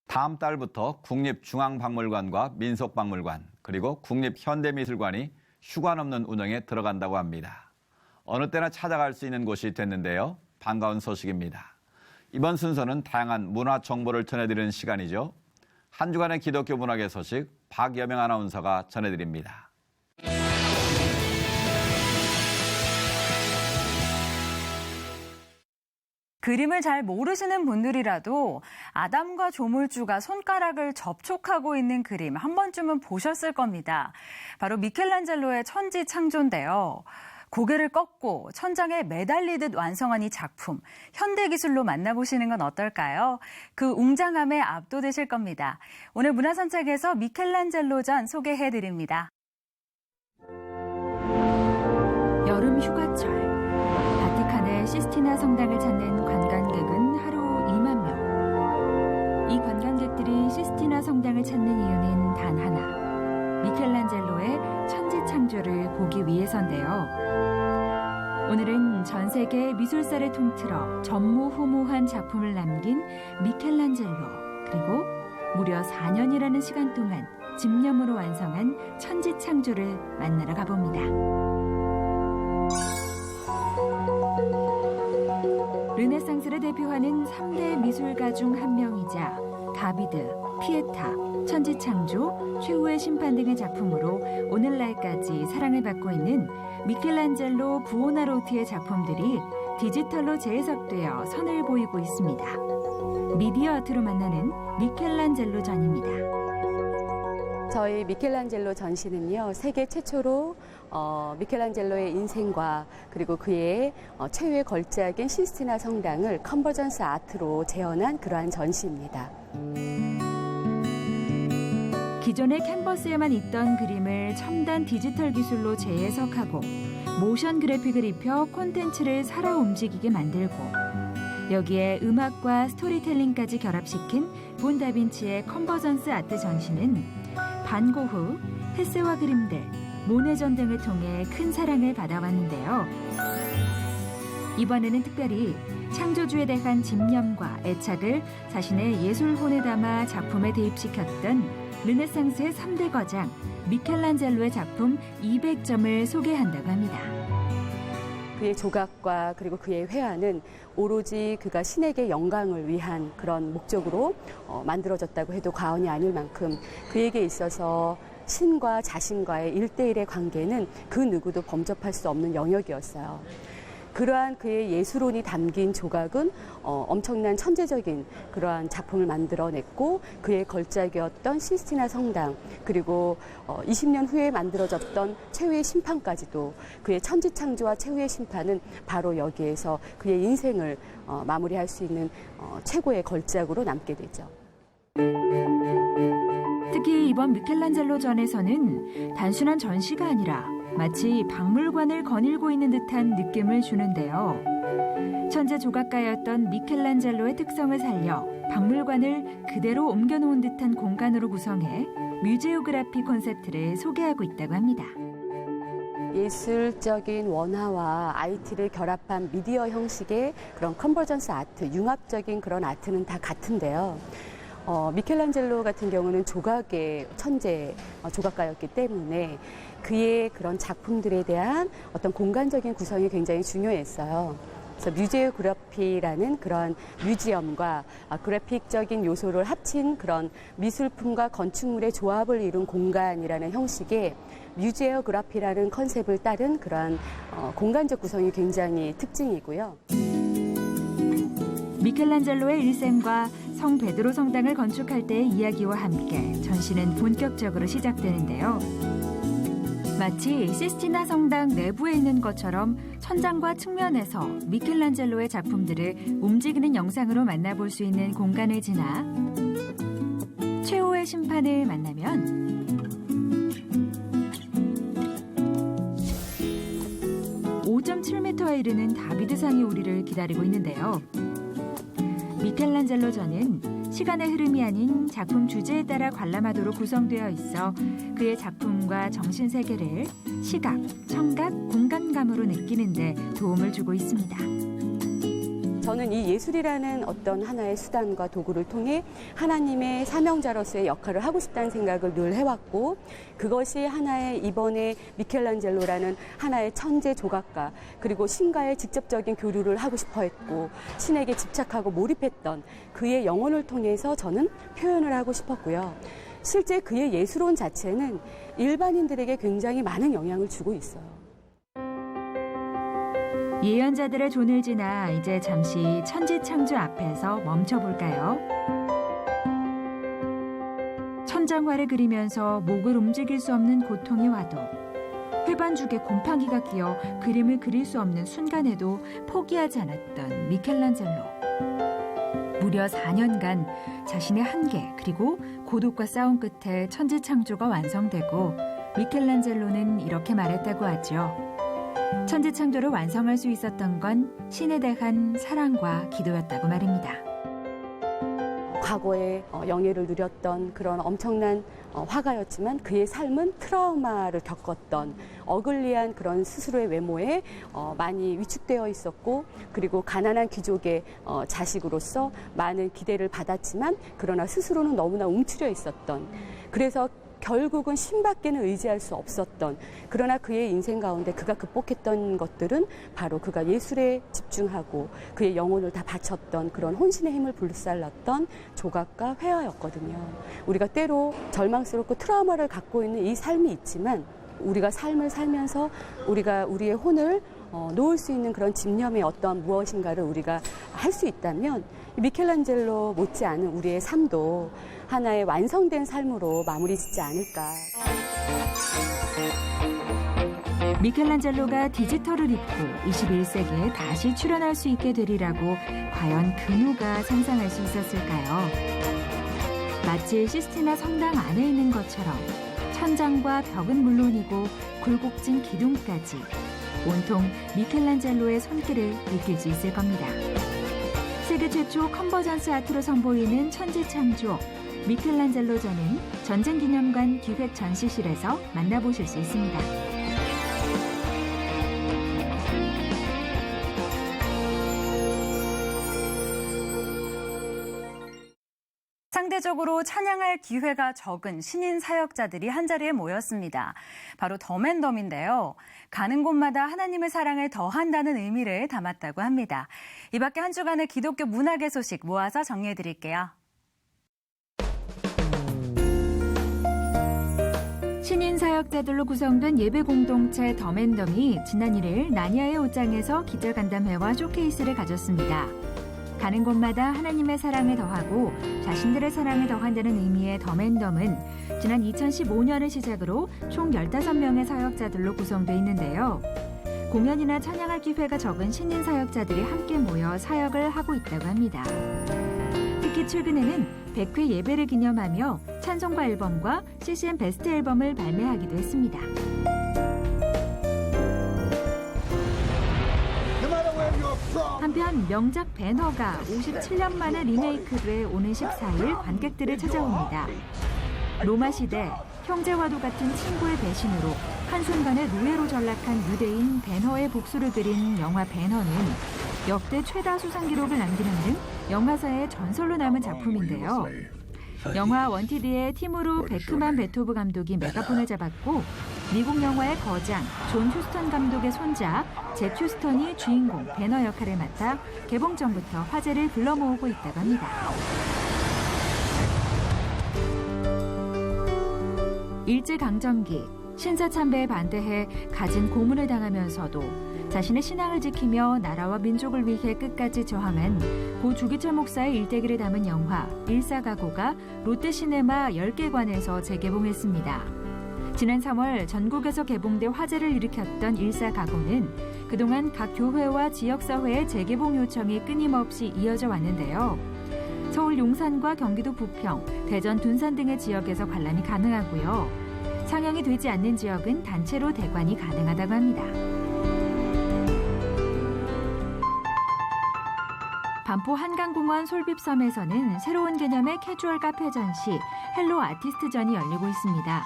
다음 달부터 국립중앙박물관과 민속박물관 그리고 국립현대미술관이 휴관 없는 운영에 들어간다고 합니다. 어느 때나 찾아갈 수 있는 곳이 됐는데요. 반가운 소식입니다. 이번 순서는 다양한 문화 정보를 전해드리는 시간이죠. 한 주간의 기독교 문학의 소식 박여명 아나운서가 전해드립니다. 그림을 잘 모르시는 분들이라도 아담과 조물주가 손가락을 접촉하고 있는 그림 한 번쯤은 보셨을 겁니다. 바로 미켈란젤로의 천지창조인데요. 고개를 꺾고 천장에 매달리듯 완성한 이 작품, 현대기술로 만나보시는 건 어떨까요? 그 웅장함에 압도되실 겁니다. 오늘 문화선책에서 미켈란젤로전 소개해드립니다. 여름 휴가철. 바티칸의 시스티나 성당을 찾는 관광객은 하루 2만 명. 이 관광객들이 시스티나 성당을 찾는 이유는 단 하나. 미켈란젤로의 천지창조를 보기 위해서인데요. 오늘은 전 세계 미술사를 통틀어 전무후무한 작품을 남긴 미켈란젤로, 그리고 무려 4년이라는 시간 동안 집념으로 완성한 천지창조를 만나러 가봅니다. 르네상스를 대표하는 3대 미술가 중 한 명이자 다비드, 피에타, 천지창조, 최후의 심판 등의 작품으로 오늘날까지 사랑을 받고 있는 미켈란젤로 부오나로티의 작품들이 디지털로 재해석되어 선을 보이고 있습니다. 미디어 아트로 만나는 미켈란젤로 전입니다. 저희 미켈란젤로 전시는요, 세계 최초로 미켈란젤로의 인생과 그리고 그의 최후의 걸작인 시스티나 성당을 컨버전스 아트로 재현한 그러한 전시입니다. 기존의 캔버스에만 있던 그림을 첨단 디지털 기술로 재해석하고 모션 그래픽을 입혀 콘텐츠를 살아 움직이게 만들고 여기에 음악과 스토리텔링까지 결합시킨 본 다빈치의 컨버전스 아트 전시는 반고흐, 헤세와 그림들, 모네전 등을 통해 큰 사랑을 받아왔는데요. 이번에는 특별히 창조주에 대한 집념과 애착을 자신의 예술혼에 담아 작품에 대입시켰던 르네상스의 3대 거장 미켈란젤로의 작품 200점을 소개한다고 합니다. 그의 조각과 그리고 그의 회화는 오로지 그가 신에게 영광을 위한 그런 목적으로 만들어졌다고 해도 과언이 아닐 만큼 그에게 있어서 신과 자신과의 1대1의 관계는 그 누구도 범접할 수 없는 영역이었어요. 그러한 그의 예술혼이 담긴 조각은 엄청난 천재적인 그러한 작품을 만들어냈고 그의 걸작이었던 시스티나 성당 그리고 20년 후에 만들어졌던 최후의 심판까지도 그의 천지창조와 최후의 심판은 바로 여기에서 그의 인생을 마무리할 수 있는 최고의 걸작으로 남게 되죠. 특히 이번 미켈란젤로 전에서는 단순한 전시가 아니라 마치 박물관을 거닐고 있는 듯한 느낌을 주는데요. 천재 조각가였던 미켈란젤로의 특성을 살려 박물관을 그대로 옮겨놓은 듯한 공간으로 구성해 뮤제오그래피 콘셉트를 소개하고 있다고 합니다. 예술적인 원화와 IT를 결합한 미디어 형식의 그런 컨버전스 아트, 융합적인 그런 아트는 다 같은데요. 미켈란젤로 같은 경우는 조각의 천재 조각가였기 때문에 그의 그런 작품들에 대한 어떤 공간적인 구성이 굉장히 중요했어요. 그래서 뮤제오그래피라는 그런 뮤지엄과 그래픽적인 요소를 합친 그런 미술품과 건축물의 조합을 이룬 공간이라는 형식의 뮤제오그래피라는 컨셉을 따른 그러한 공간적 구성이 굉장히 특징이고요. 미켈란젤로의 일생과 성 베드로 성당을 건축할 때의 이야기와 함께 전시는 본격적으로 시작되는데요. 마치 시스티나 성당 내부에 있는 것처럼 천장과 측면에서 미켈란젤로의 작품들을 움직이는 영상으로 만나볼 수 있는 공간을 지나 최후의 심판을 만나면 5.7m에 이르는 다비드상이 우리를 기다리고 있는데요. 미켈란젤로전은 시간의 흐름이 아닌 작품 주제에 따라 관람하도록 구성되어 있어 그의 작품과 정신세계를 시각, 청각, 공간감으로 느끼는 데 도움을 주고 있습니다. 저는 이 예술이라는 어떤 하나의 수단과 도구를 통해 하나님의 사명자로서의 역할을 하고 싶다는 생각을 늘 해왔고, 그것이 하나의 이번에 미켈란젤로라는 하나의 천재 조각가, 그리고 신과의 직접적인 교류를 하고 싶어 했고, 신에게 집착하고 몰입했던 그의 영혼을 통해서 저는 표현을 하고 싶었고요. 실제 그의 예술혼 자체는 일반인들에게 굉장히 많은 영향을 주고 있어요. 예언자들의 존을 지나 이제 잠시 천지창조 앞에서 멈춰볼까요? 천장화를 그리면서 목을 움직일 수 없는 고통이 와도 회반죽에 곰팡이가 끼어 그림을 그릴 수 없는 순간에도 포기하지 않았던 미켈란젤로. 무려 4년간 자신의 한계 그리고 고독과 싸움 끝에 천지창조가 완성되고 미켈란젤로는 이렇게 말했다고 하죠. 천지창조를 완성할 수 있었던 건 신에 대한 사랑과 기도였다고 말입니다. 과거에 영예를 누렸던 그런 엄청난 화가였지만 그의 삶은 트라우마를 겪었던 어글리한 그런 스스로의 외모에 많이 위축되어 있었고, 그리고 가난한 귀족의 자식으로서 많은 기대를 받았지만 그러나 스스로는 너무나 움츠려 있었던, 그래서 결국은 신밖에는 의지할 수 없었던, 그러나 그의 인생 가운데 그가 극복했던 것들은 바로 그가 예술에 집중하고 그의 영혼을 다 바쳤던 그런 혼신의 힘을 불살랐던 조각과 회화였거든요. 우리가 때로 절망스럽고 트라우마를 갖고 있는 이 삶이 있지만, 우리가 삶을 살면서 우리가 우리의 혼을 놓을 수 있는 그런 집념의 어떤 무엇인가를 우리가 할 수 있다면 미켈란젤로 못지않은 우리의 삶도 하나의 완성된 삶으로 마무리 짓지 않을까. 미켈란젤로가 디지털을 입고 21세기에 다시 출연할 수 있게 되리라고 과연 그 누가 상상할 수 있었을까요? 마치 시스티나 성당 안에 있는 것처럼 천장과 벽은 물론이고 굴곡진 기둥까지 온통 미켈란젤로의 손길을 느낄 수 있을 겁니다. 세계 최초 컨버전스 아트로 선보이는 천지창조 미켈란젤로전은 전쟁기념관 기획 전시실에서 만나보실 수 있습니다. 상대적으로 찬양할 기회가 적은 신인 사역자들이 한자리에 모였습니다. 바로 덤앤덤인데요. 가는 곳마다 하나님의 사랑을 더한다는 의미를 담았다고 합니다. 이 밖에 한 주간의 기독교 문학의 소식 모아서 정리해드릴게요. 신인 사역자들로 구성된 예배 공동체 덤앤덤이 지난 1일 나니아의 옷장에서 기자간담회와 쇼케이스를 가졌습니다. 가는 곳마다 하나님의 사랑을 더하고 자신들의 사랑을 더한다는 의미의 덤앤덤은 지난 2015년을 시작으로 총 15명의 사역자들로 구성되어 있는데요. 공연이나 찬양할 기회가 적은 신인 사역자들이 함께 모여 사역을 하고 있다고 합니다. 특히 최근에는 100회 예배를 기념하며 찬송가 앨범과 CCM 베스트 앨범을 발매하기도 했습니다. 한편 명작 배너가 57년 만에 리메이크돼 오는 14일 관객들을 찾아옵니다. 로마 시대 형제와도 같은 친구의 배신으로 한순간에 노예로 전락한 유대인 배너의 복수를 그린 영화 배너는 역대 최다 수상 기록을 남기는 등 영화사의 전설로 남은 작품인데요. 영화 원티드의 티무르 베크만 베토브 감독이 메가폰을 잡았고 미국 영화의 거장 존 휴스턴 감독의 손자 잭 휴스턴이 주인공 배너 역할을 맡아 개봉 전부터 화제를 불러모으고 있다고 합니다. 일제강점기 신사참배에 반대해 갖은 고문을 당하면서도 자신의 신앙을 지키며 나라와 민족을 위해 끝까지 저항한 고 주기철 목사의 일대기를 담은 영화 일사가고가 롯데시네마 10개관에서 재개봉했습니다. 지난 3월 전국에서 개봉돼 화제를 일으켰던 일사가고는 그동안 각 교회와 지역사회의 재개봉 요청이 끊임없이 이어져 왔는데요. 서울 용산과 경기도 부평, 대전 둔산 등의 지역에서 관람이 가능하고요. 상영이 되지 않는 지역은 단체로 대관이 가능하다고 합니다. 반포 한강공원 솔빕섬에서는 새로운 개념의 캐주얼 카페 전시 헬로 아티스트전이 열리고 있습니다.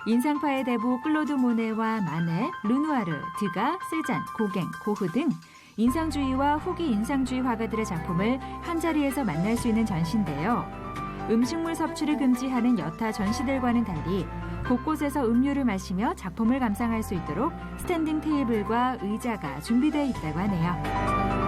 인상파의 대부 클로드 모네와 마네, 르누아르, 드가, 세잔, 고갱, 고흐 등 인상주의와 후기 인상주의 화가들의 작품을 한자리에서 만날 수 있는 전시인데요. 음식물 섭취를 금지하는 여타 전시들과는 달리 곳곳에서 음료를 마시며 작품을 감상할 수 있도록 스탠딩 테이블과 의자가 준비되어 있다고 하네요.